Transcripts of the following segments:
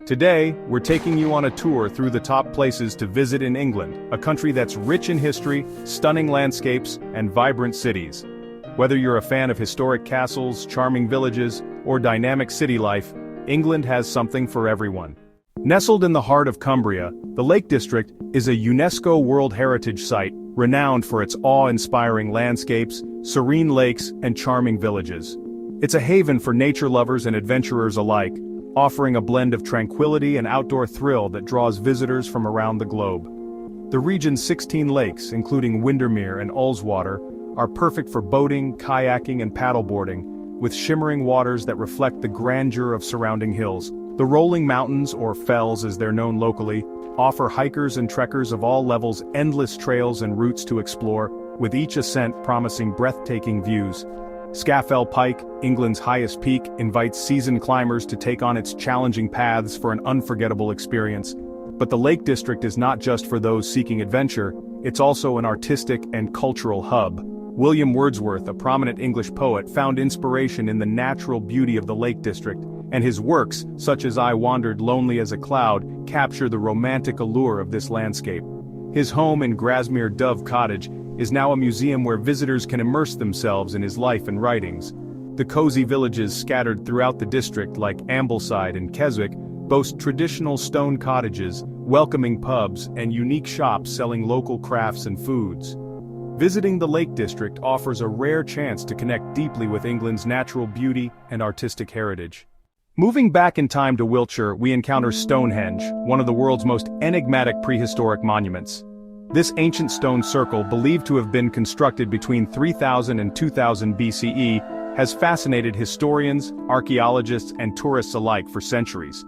Today, we're taking you on a tour through the top places to visit in England, a country that's rich in history, stunning landscapes, and vibrant cities. Whether you're a fan of historic castles, charming villages, or dynamic city life, England has something for everyone. Nestled in the heart of Cumbria, the Lake District is a UNESCO World Heritage Site, renowned for its awe-inspiring landscapes, serene lakes, and charming villages. It's a haven for nature lovers and adventurers alike, offering a blend of tranquility and outdoor thrill that draws visitors from around the globe. The region's 16 lakes, including Windermere and Ullswater, are perfect for boating, kayaking, and paddleboarding, with shimmering waters that reflect the grandeur of surrounding hills. The rolling mountains, or fells as they're known locally, offer hikers and trekkers of all levels endless trails and routes to explore, with each ascent promising breathtaking views. Scafell Pike, England's highest peak, invites seasoned climbers to take on its challenging paths for an unforgettable experience. But the Lake District is not just for those seeking adventure, it's also an artistic and cultural hub. William Wordsworth, a prominent English poet, found inspiration in the natural beauty of the Lake District, and his works, such as I Wandered Lonely as a Cloud, capture the romantic allure of this landscape. His home in Grasmere Dove Cottage is now a museum where visitors can immerse themselves in his life and writings. The cozy villages scattered throughout the district like Ambleside and Keswick boast traditional stone cottages, welcoming pubs, and unique shops selling local crafts and foods. Visiting the Lake District offers a rare chance to connect deeply with England's natural beauty and artistic heritage. Moving back in time to Wiltshire, we encounter Stonehenge, one of the world's most enigmatic prehistoric monuments. This ancient stone circle, believed to have been constructed between 3000 and 2000 BCE, has fascinated historians, archaeologists, and tourists alike for centuries.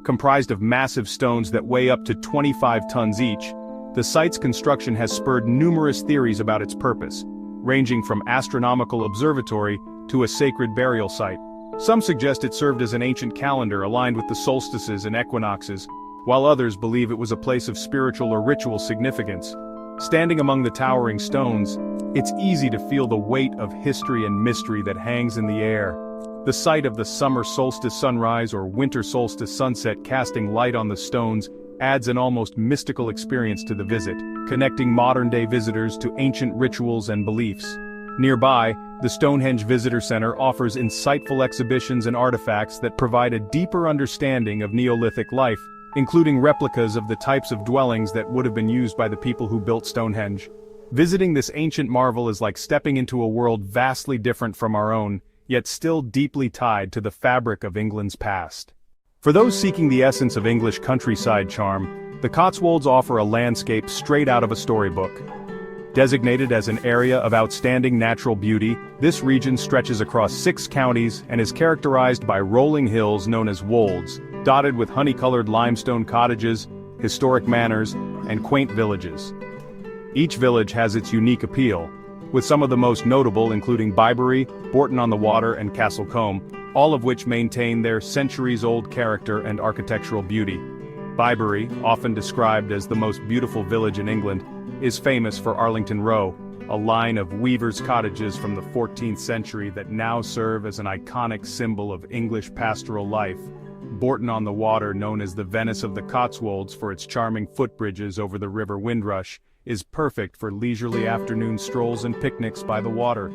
Comprised of massive stones that weigh up to 25 tons each, the site's construction has spurred numerous theories about its purpose, ranging from astronomical observatory to a sacred burial site. Some suggest it served as an ancient calendar aligned with the solstices and equinoxes, while others believe it was a place of spiritual or ritual significance. Standing among the towering stones, it's easy to feel the weight of history and mystery that hangs in the air. The sight of the summer solstice sunrise or winter solstice sunset casting light on the stones adds an almost mystical experience to the visit, connecting modern-day visitors to ancient rituals and beliefs. Nearby, the Stonehenge Visitor Center offers insightful exhibitions and artifacts that provide a deeper understanding of Neolithic life, including replicas of the types of dwellings that would have been used by the people who built Stonehenge. Visiting this ancient marvel is like stepping into a world vastly different from our own, yet still deeply tied to the fabric of England's past. For those seeking the essence of English countryside charm, the Cotswolds offer a landscape straight out of a storybook. Designated as an area of outstanding natural beauty, this region stretches across 6 counties and is characterized by rolling hills known as wolds, dotted with honey-colored limestone cottages, historic manors, and quaint villages. Each village has its unique appeal, with some of the most notable including Bibury, Bourton-on-the-Water, and Castlecombe, all of which maintain their centuries-old character and architectural beauty. Bibury, often described as the most beautiful village in England, is famous for Arlington Row, a line of weavers' cottages from the 14th century that now serve as an iconic symbol of English pastoral life. Bourton-on-the-Water, known as the Venice of the Cotswolds for its charming footbridges over the River Windrush, is perfect for leisurely afternoon strolls and picnics by the water.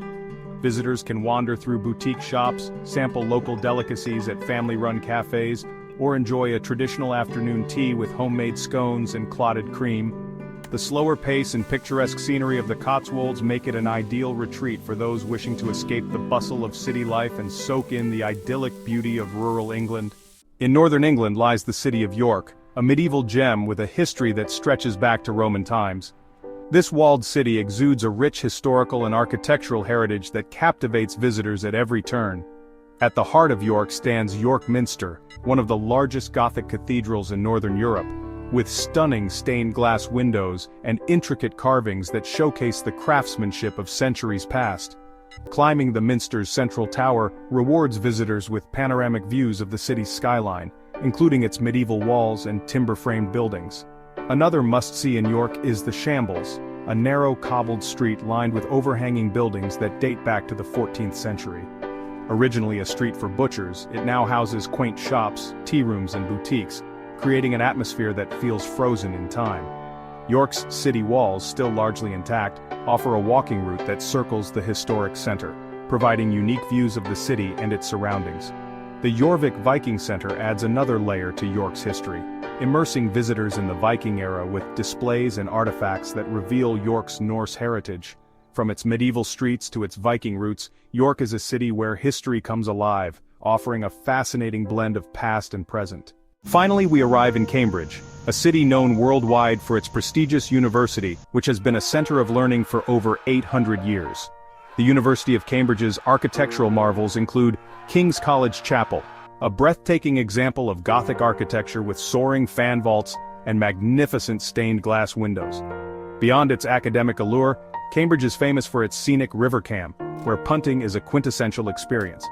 Visitors can wander through boutique shops, sample local delicacies at family-run cafes, or enjoy a traditional afternoon tea with homemade scones and clotted cream. The slower pace and picturesque scenery of the Cotswolds make it an ideal retreat for those wishing to escape the bustle of city life and soak in the idyllic beauty of rural England. In northern England lies the city of York, a medieval gem with a history that stretches back to Roman times. This walled city exudes a rich historical and architectural heritage that captivates visitors at every turn. At the heart of York stands York Minster, one of the largest Gothic cathedrals in northern Europe, with stunning stained glass windows and intricate carvings that showcase the craftsmanship of centuries past. Climbing the Minster's central tower rewards visitors with panoramic views of the city's skyline, including its medieval walls and timber-framed buildings. Another must-see in York is the Shambles, a narrow cobbled street lined with overhanging buildings that date back to the 14th century. Originally a street for butchers, it now houses quaint shops, tea rooms and boutiques, creating an atmosphere that feels frozen in time. York's city walls, still largely intact, offer a walking route that circles the historic center, providing unique views of the city and its surroundings. The Jorvik Viking Center adds another layer to York's history, immersing visitors in the Viking era with displays and artifacts that reveal York's Norse heritage. From its medieval streets to its Viking roots, York is a city where history comes alive, offering a fascinating blend of past and present. Finally, we arrive in Cambridge, a city known worldwide for its prestigious university, which has been a center of learning for over 800 years. The University of Cambridge's architectural marvels include King's College Chapel, a breathtaking example of Gothic architecture with soaring fan vaults and magnificent stained glass windows. Beyond its academic allure, Cambridge is famous for its scenic river cam, where punting is a quintessential experience.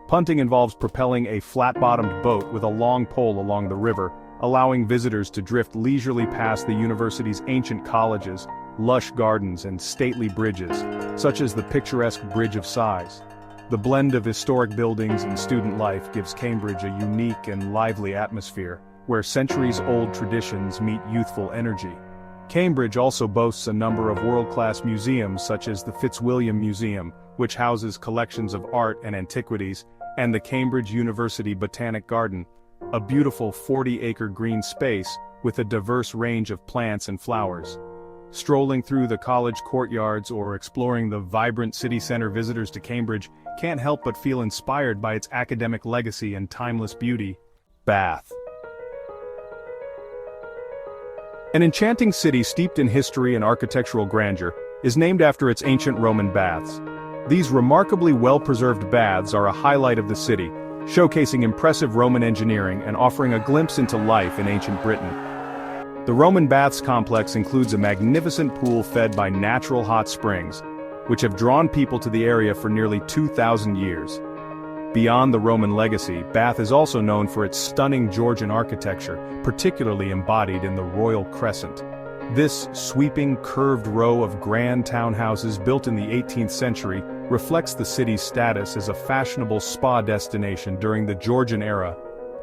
Punting involves propelling a flat-bottomed boat with a long pole along the river, allowing visitors to drift leisurely past the university's ancient colleges, lush gardens and stately bridges, such as the picturesque Bridge of Sighs. The blend of historic buildings and student life gives Cambridge a unique and lively atmosphere, where centuries-old traditions meet youthful energy. Cambridge also boasts a number of world-class museums such as the Fitzwilliam Museum, which houses collections of art and antiquities, and the Cambridge University Botanic Garden, a beautiful 40-acre green space with a diverse range of plants and flowers. Strolling through the college courtyards or exploring the vibrant city center, visitors to Cambridge can't help but feel inspired by its academic legacy and timeless beauty. Bath. An enchanting city steeped in history and architectural grandeur is named after its ancient Roman baths. These remarkably well-preserved baths are a highlight of the city, showcasing impressive Roman engineering and offering a glimpse into life in ancient Britain. The Roman Baths complex includes a magnificent pool fed by natural hot springs, which have drawn people to the area for nearly 2,000 years. Beyond the Roman legacy, Bath is also known for its stunning Georgian architecture, particularly embodied in the Royal Crescent. This sweeping, curved row of grand townhouses built in the 18th century reflects the city's status as a fashionable spa destination during the Georgian era.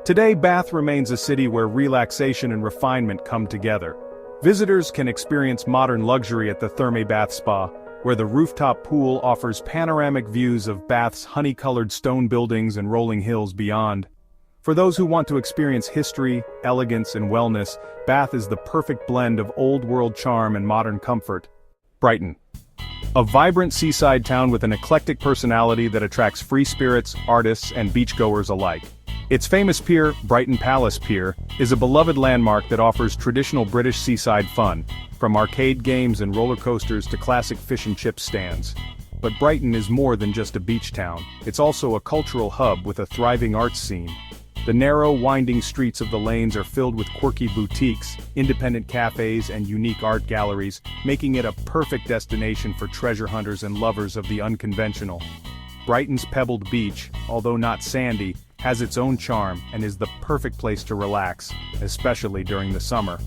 Today, Bath remains a city where relaxation and refinement come together. Visitors can experience modern luxury at the Thermae Bath Spa, where the rooftop pool offers panoramic views of Bath's honey-colored stone buildings and rolling hills beyond. For those who want to experience history, elegance, and wellness, Bath is the perfect blend of old-world charm and modern comfort. Brighton. A vibrant seaside town with an eclectic personality that attracts free spirits, artists, and beachgoers alike. Its famous pier, Brighton Palace Pier, is a beloved landmark that offers traditional British seaside fun, from arcade games and roller coasters to classic fish and chip stands. But Brighton is more than just a beach town, it's also a cultural hub with a thriving arts scene. The narrow, winding streets of the lanes are filled with quirky boutiques, independent cafes and unique art galleries, making it a perfect destination for treasure hunters and lovers of the unconventional. Brighton's pebbled beach, although not sandy, has its own charm and is the perfect place to relax, especially during the summer.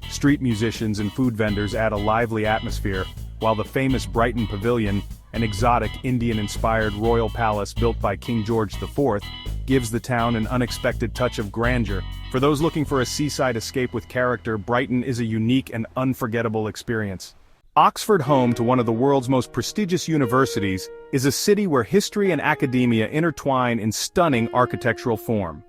Street musicians and food vendors add a lively atmosphere, while the famous Brighton Pavilion, an exotic Indian-inspired royal palace built by King George IV, gives the town an unexpected touch of grandeur. For those looking for a seaside escape with character, Brighton is a unique and unforgettable experience. Oxford, home to one of the world's most prestigious universities, is a city where history and academia intertwine in stunning architectural form.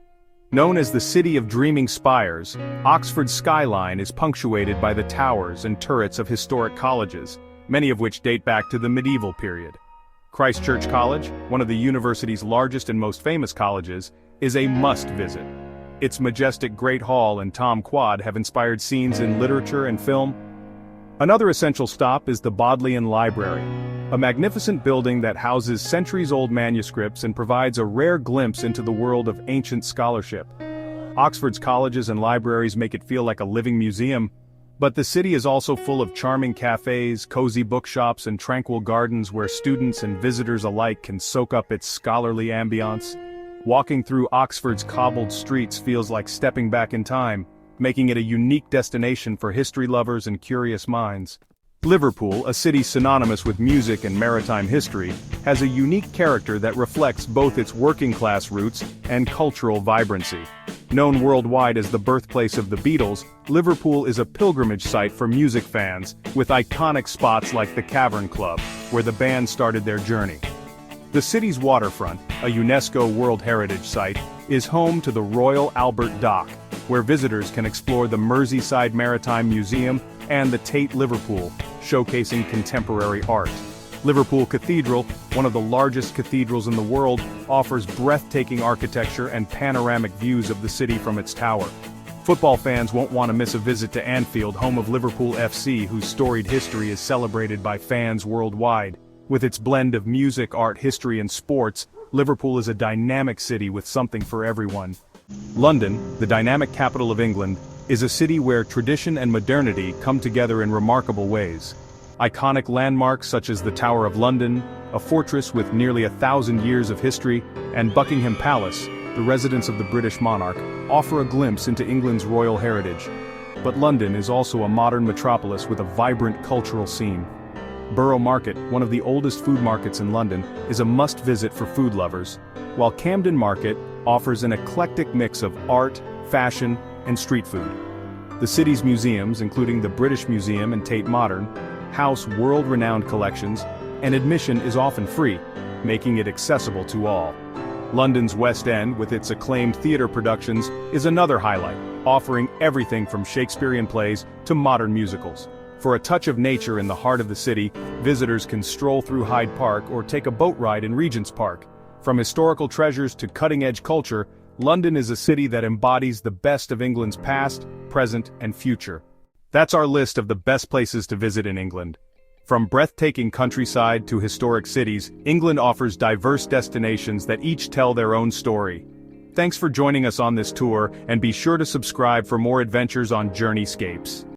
Known as the City of Dreaming Spires, Oxford's skyline is punctuated by the towers and turrets of historic colleges, many of which date back to the medieval period. Christ Church College, one of the university's largest and most famous colleges, is a must-visit. Its majestic Great Hall and Tom Quad have inspired scenes in literature and film. Another essential stop is the Bodleian Library, a magnificent building that houses centuries-old manuscripts and provides a rare glimpse into the world of ancient scholarship. Oxford's colleges and libraries make it feel like a living museum, but the city is also full of charming cafes, cozy bookshops, and tranquil gardens where students and visitors alike can soak up its scholarly ambiance. Walking through Oxford's cobbled streets feels like stepping back in time, making it a unique destination for history lovers and curious minds. Liverpool, a city synonymous with music and maritime history, has a unique character that reflects both its working-class roots and cultural vibrancy. Known worldwide as the birthplace of the Beatles, Liverpool is a pilgrimage site for music fans, with iconic spots like the Cavern Club, where the band started their journey. The city's waterfront, a UNESCO World Heritage site, is home to the Royal Albert Dock, where visitors can explore the Merseyside Maritime Museum and the Tate Liverpool, showcasing contemporary art. Liverpool Cathedral, one of the largest cathedrals in the world, offers breathtaking architecture and panoramic views of the city from its tower. Football fans won't want to miss a visit to Anfield, home of Liverpool FC, whose storied history is celebrated by fans worldwide. With its blend of music, art, history and sports, Liverpool is a dynamic city with something for everyone. London, the dynamic capital of England, is a city where tradition and modernity come together in remarkable ways. Iconic landmarks such as the Tower of London, a fortress with nearly 1,000 years of history, and Buckingham Palace, the residence of the British monarch, offer a glimpse into England's royal heritage. But London is also a modern metropolis with a vibrant cultural scene. Borough Market, one of the oldest food markets in London, is a must-visit for food lovers, while Camden Market offers an eclectic mix of art, fashion, and street food. The city's museums, including the British Museum and Tate Modern, house world-renowned collections, and admission is often free, making it accessible to all. London's West End, with its acclaimed theatre productions, is another highlight, offering everything from Shakespearean plays to modern musicals. For a touch of nature in the heart of the city, visitors can stroll through Hyde Park or take a boat ride in Regent's Park. From historical treasures to cutting-edge culture, London is a city that embodies the best of England's past, present, and future. That's our list of the best places to visit in England. From breathtaking countryside to historic cities, England offers diverse destinations that each tell their own story. Thanks for joining us on this tour, and be sure to subscribe for more adventures on Journeyscapes.